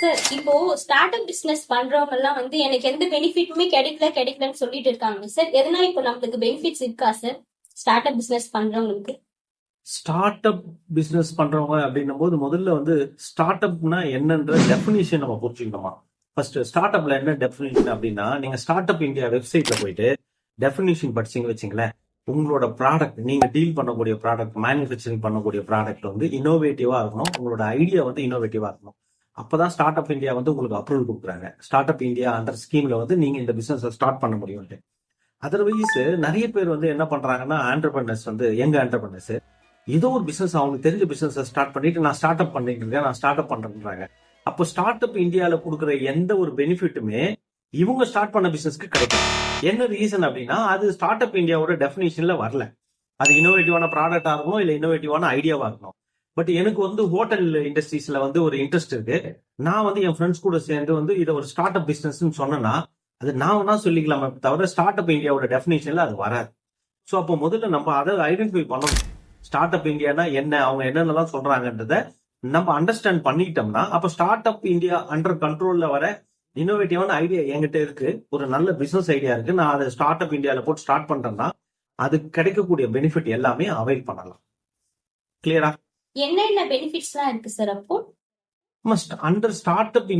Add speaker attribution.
Speaker 1: Sir இப்போ start up business பண்றவங்க எல்லாம் வந்து எனக்கு எந்த பெனிஃபிட்டுமே கிடைக்கலன்னு சொல்லிட்டு இருக்காங்க சார். எதனா இப்போ நம்மளுக்கு பெனிஃபிட்ஸ் இருக்கா சார் ஸ்டார்ட் அப் பிசினஸ் பண்றவங்களுக்கு?
Speaker 2: ஸ்டார்ட் அப் பிசினஸ் பண்றவங்க அப்படின்னும் போது முதல்ல வந்து ஸ்டார்ட் அப்னா என்னன்ற டெஃபினிஷன் நம்ம புரிஞ்சுக்கணுமா. ஃபர்ஸ்ட் ஸ்டார்ட் அப்ல என்ன டெஃபினிஷன் அப்படின்னா, நீங்க ஸ்டார்ட் அப் இந்தியா வெப்சைட்ல போயிட்டு டெஃபினிஷன் படிச்சீங்க வச்சுங்களேன், உங்களோட ப்ராடக்ட், நீங்க டீல் பண்ணக்கூடிய ப்ராடக்ட், மேனுஃபேக்சரிங் பண்ணக்கூடிய ப்ராடக்ட் வந்து இன்னோவேட்டிவா இருக்கணும். உங்களோட ஐடியா வந்து இன்னோவேட்டிவா இருக்கணும். அப்பதான் ஸ்டார்ட் அப் இந்தியா வந்து உங்களுக்கு அப்ரூவல் கொடுக்குறாங்க. ஸ்டார்ட் அப் இந்தியா அந்த ஸ்கீம்ல வந்து நீங்க இந்த பிசினஸ் ஸ்டார்ட் பண்ண முடியும். அதர்வைஸ் நிறைய பேர் வந்து என்ன பண்றாங்கன்னா, ஆண்டர்பிரனர்ஸ் வந்து யங் ஆண்டர்பிரனர்ஸ் ஏதோ ஒரு பிசினஸ் அவங்களுக்கு தெரிஞ்ச பிசினஸ் ஸ்டார்ட் பண்ணிட்டு நான் ஸ்டார்ட் அப் பண்ணிட்டு இருக்கேன், நான் ஸ்டார்ட் அப் பண்றேன்றாங்க. அப்போ ஸ்டார்ட் அப் இந்தியாவில கொடுக்குற எந்த ஒரு பெனிஃபிட்டுமே இவங்க ஸ்டார்ட் பண்ண பிசினஸ்க்கு கிடைக்கும். என்ன ரீசன் அப்படின்னா, அது ஸ்டார்ட் அப் இந்தியாவோட டெஃபினிஷன்ல வரல. அது இன்னோவேட்டிவான ப்ராடக்டா இருக்கணும், இல்ல இன்னோவேட்டிவான ஐடியாவா இருக்கணும். பட் எனக்கு வந்து ஹோட்டல் இண்டஸ்ட்ரீஸ்ல வந்து ஒரு இன்ட்ரெஸ்ட் இருக்கு. நான் வந்து என் ஃப்ரெண்ட்ஸ் கூட சேர்ந்து வந்து இதை ஒரு ஸ்டார்ட் அப் பிசினஸ் சொன்னா அது நான் வேணா சொல்லிக்கலாமே தவிர ஸ்டார்ட் அப் இந்தியாவோட டெஃபினேஷன்ல அது வராது. ஸோ அப்போ முதல்ல நம்ம அதை ஐடென்டிஃபை பண்ணணும். ஸ்டார்ட் அப் இந்தியானா என்ன, அவங்க என்னென்னலாம் சொல்றாங்கன்றத நம்ம அண்டர்ஸ்டாண்ட் பண்ணிட்டோம்னா, அப்போ ஸ்டார்ட் அப் இந்தியா அண்டர் கண்ட்ரோல்ல வர இன்னோவேட்டிவான ஐடியா என்கிட்ட இருக்கு, ஒரு நல்ல பிசினஸ் ஐடியா இருக்கு, நான் அதை ஸ்டார்ட் அப் இந்தியாவில் போட்டு ஸ்டார்ட் பண்றேன்னா அது கிடைக்கக்கூடிய பெனிஃபிட் எல்லாமே அவைல் பண்ணலாம். கிளியரா?
Speaker 1: என்னென்ன பெனிஃபிட்ஸ்லாம் இருக்கு சார் அப்போ?
Speaker 2: Must under start up